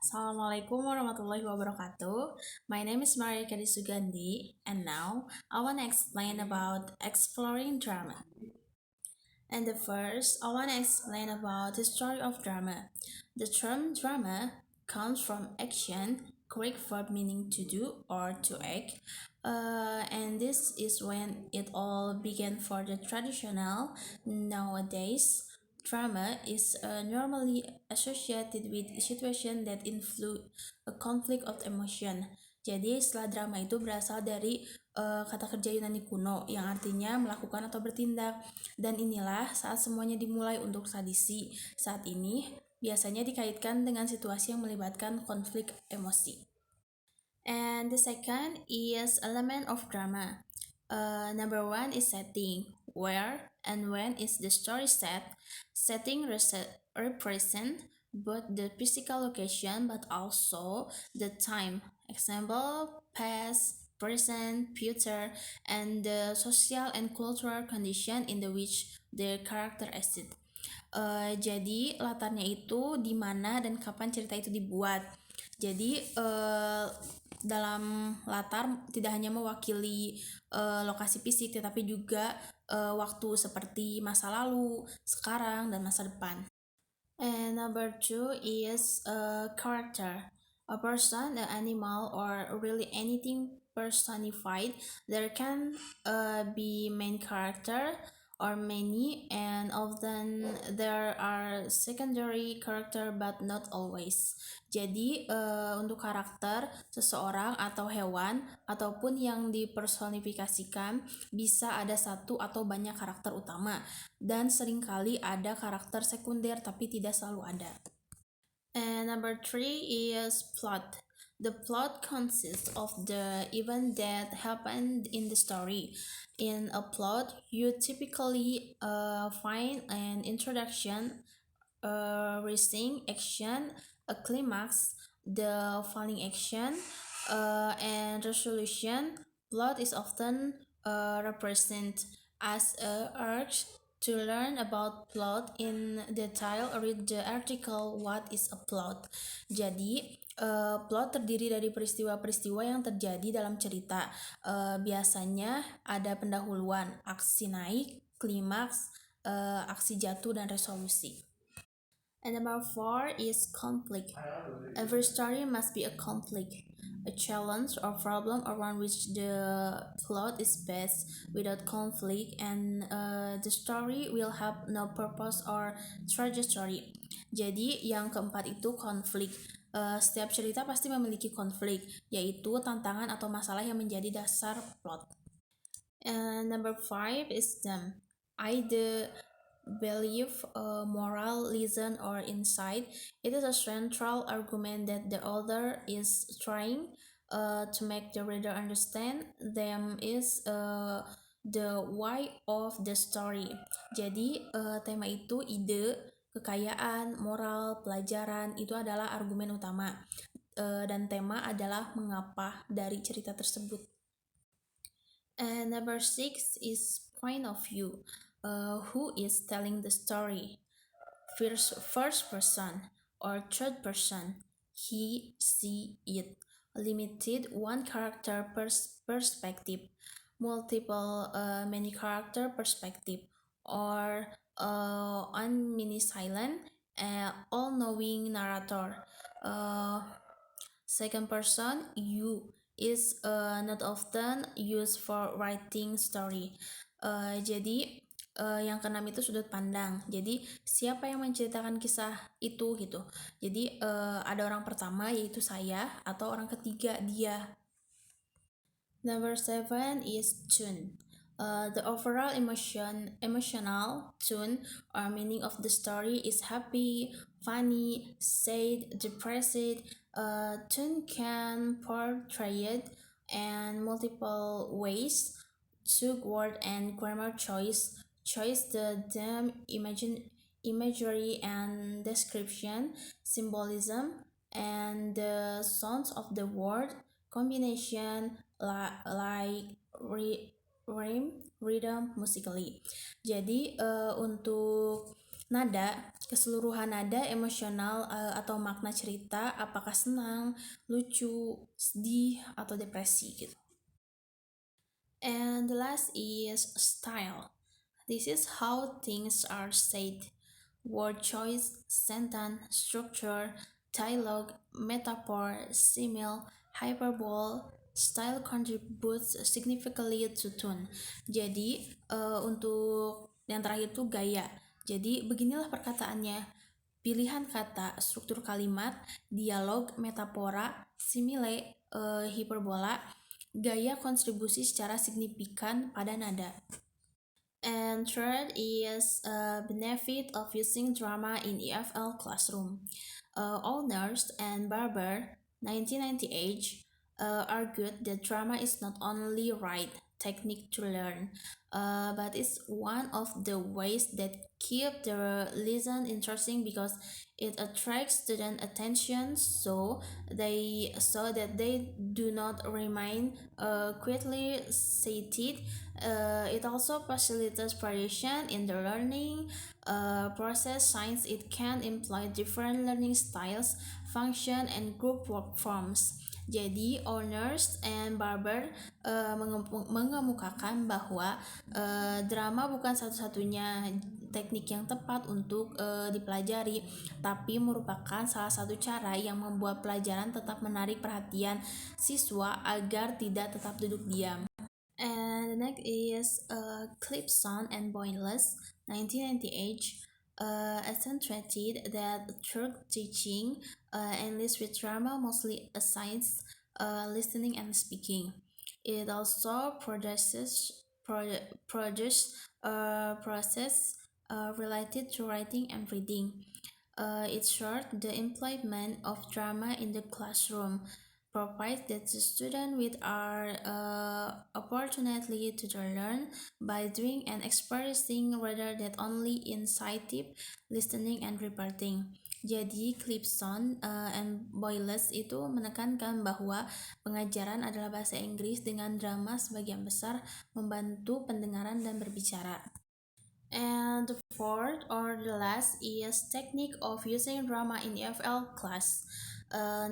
Assalamualaikum warahmatullahi wabarakatuh. My name is Maria Kadi Sugandi, and now I want to explain about exploring drama. And the first, I want to explain about the story of drama. The term drama comes from action, Greek verb meaning to do or to act. And this is when it all began for the traditional. Nowadays, drama is normally associated with situation that include a conflict of emotion. Jadi istilah drama itu berasal dari kata kerja Yunani kuno yang artinya melakukan atau bertindak. Dan inilah saat semuanya dimulai untuk tradisi. Saat ini biasanya dikaitkan dengan situasi yang melibatkan konflik emosi. And the second is element of drama. Number one is setting. Where and when is the story set? Setting represent both the physical location but also the time. Example, past, present, future, and the social and cultural condition in the which the character exists. Jadi latarnya itu di mana dan kapan cerita itu dibuat. Jadi dalam latar tidak hanya mewakili lokasi fisik tetapi juga waktu seperti masa lalu, sekarang, dan masa depan. And number two is character. A person, an animal, or really anything personified. There can be main character or many, and often there are secondary character but not always. Jadi untuk karakter seseorang atau hewan ataupun yang dipersonifikasikan bisa ada satu atau banyak karakter utama dan seringkali ada karakter sekunder tapi tidak selalu ada. And number three is plot. The plot consists of the event that happened in the story. In a plot, you typically find an introduction, a rising action, a climax, the falling action, and resolution. Plot is often represented as a urge to learn about plot in detail. Read the article What is a Plot. Jadi plot terdiri dari peristiwa-peristiwa yang terjadi dalam cerita. Biasanya ada pendahuluan, aksi naik, klimaks, aksi jatuh, dan resolusi. And number four is conflict. Every story must be a conflict, a challenge or problem around which the plot is based. Without conflict, and the story will have no purpose or trajectory. Jadi yang keempat itu konflik. Setiap cerita pasti memiliki konflik, yaitu tantangan atau masalah yang menjadi dasar plot. And number five is them. Either belief, moral, reason, or insight. It is a central argument that the author is trying to make the reader understand. Them is the why of the story. Jadi tema itu ide, kekayaan, moral, pelajaran itu adalah argumen utama. Dan tema adalah mengapa dari cerita tersebut. And number six is point of view. Who is telling the story? First person or third person? He, she, it. Limited one character perspective. Multiple many character perspective. Or omniscient, all-knowing narrator. Second person, you, is not often used for writing story. Jadi yang keenam itu sudut pandang. Jadi siapa yang menceritakan kisah itu gitu. Jadi ada orang pertama yaitu saya atau orang ketiga dia. Number seven is tone. The overall emotional tone or meaning of the story is happy, funny, sad, depressed. Tone can portray it in multiple ways. Took word and grammar choice the them imagery and description, symbolism, and the sounds of the word combination like rhyme, rhythm, musically. Jadi untuk Nada, keseluruhan nada emosional atau makna cerita, apakah senang, lucu, sedih, atau depresi gitu. And the last is style. This is how things are said. Word choice, sentence, structure, dialogue, metaphor, simile, hyperbole, style contributes significantly to tone. Jadi, untuk yang terakhir itu gaya. Jadi, beginilah perkataannya. Pilihan kata, struktur kalimat, dialog, metafora, simile, hiperbola, gaya kontribusi secara signifikan pada nada. And third is a benefit of using drama in EFL classroom. Owners and Barber, 1998, argued that drama is not only right technique to learn, but it's one of the ways that keep the lesson interesting because it attracts student attention so that they do not remain quickly seated. It also facilitates variation in the learning process since it can employ different learning styles, function, and group work forms. Jadi, Owners and Barber mengemukakan bahwa drama bukan satu-satunya teknik yang tepat untuk dipelajari, tapi merupakan salah satu cara yang membuat pelajaran tetap menarik perhatian siswa agar tidak tetap duduk diam. And the next is Clipson and Boyless, 1998, accentuated that through teaching English with drama mostly assigns listening and speaking. It also produces process related to writing and reading. It's short the employment of drama in the classroom provides that the student with our opportunity to learn by doing and experiencing rather than only insightive listening and reporting. Jadi Clipson and Boyles itu menekankan bahwa pengajaran adalah bahasa Inggris dengan drama sebagian besar membantu pendengaran dan berbicara. And the fourth or the last is technique of using drama in EFL class.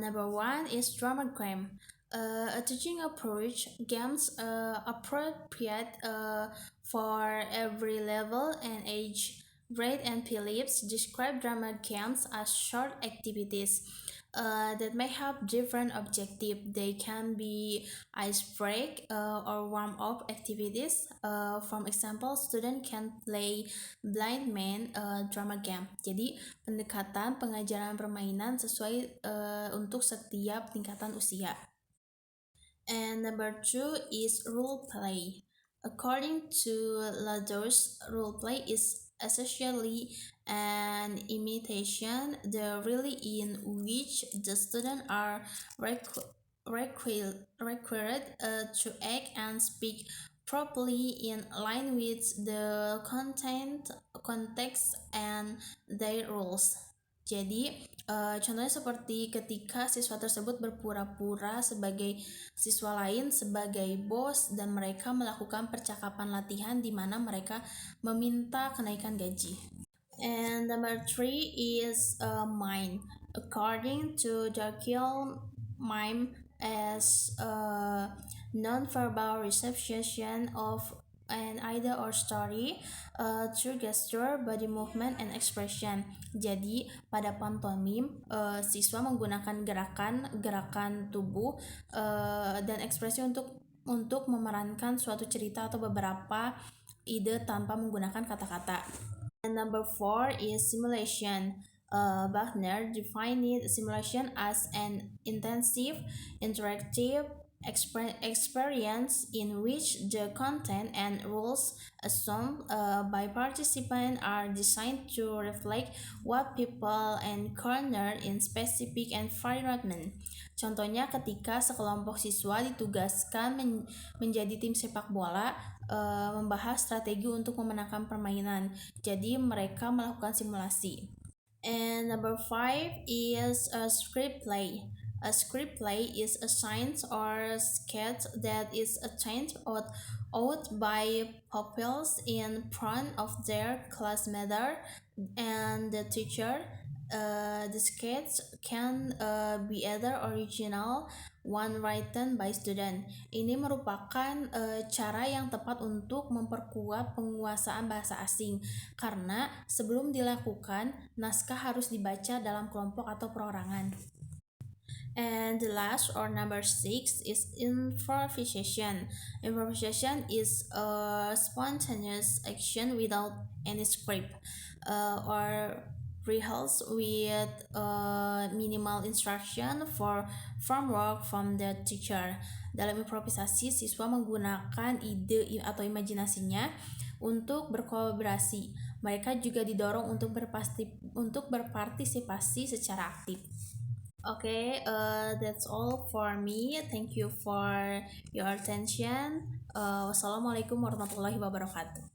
Number one is drama game. A teaching approach games appropriate for every level and age. Braid and Phillips describe drama games as short activities that may have different objectives. They can be ice break or warm up activities. For example, student can play blind man drama game. Jadi pendekatan pengajaran permainan sesuai untuk setiap tingkatan usia. And number two is role play. According to Lados, role play is essentially an imitation, the really in which the students are required to act and speak properly in line with the context, and their roles. Jadi, contohnya seperti ketika siswa tersebut berpura-pura sebagai siswa lain sebagai bos dan mereka melakukan percakapan latihan di mana mereka meminta kenaikan gaji. And number three is mime. According to Jekyll, mime as a non-verbal reception of an idea or story through gesture, body movement, and expression. Jadi pada pantomim siswa menggunakan gerakan tubuh dan ekspresi untuk memerankan suatu cerita atau beberapa ide tanpa menggunakan kata-kata. And number four is simulation. Wagner defined simulation as an intensive, interactive experience in which the content and rules assumed by participants are designed to reflect what people encounter in specific environment. Contohnya ketika sekelompok siswa ditugaskan menjadi tim sepak bola membahas strategi untuk memenangkan permainan. Jadi mereka melakukan simulasi. And number five is a script play. A script play is a science or sketch that is attempted out by pupils in front of their classmates. and the teacher. The sketch can be either original, one written by student. Ini merupakan cara yang tepat untuk memperkuat penguasaan bahasa asing, karena sebelum dilakukan, naskah harus dibaca dalam kelompok atau perorangan. And the last, or number 6, is improvisation. Improvisation is a spontaneous action without any script or rehearse with minimal instruction from work from the teacher. Dalam improvisasi, siswa menggunakan ide atau imajinasinya untuk berkolaborasi. Mereka juga didorong untuk berpartisipasi secara aktif. Okay, that's all for me. Thank you for your attention. Wassalamualaikum warahmatullahi wabarakatuh.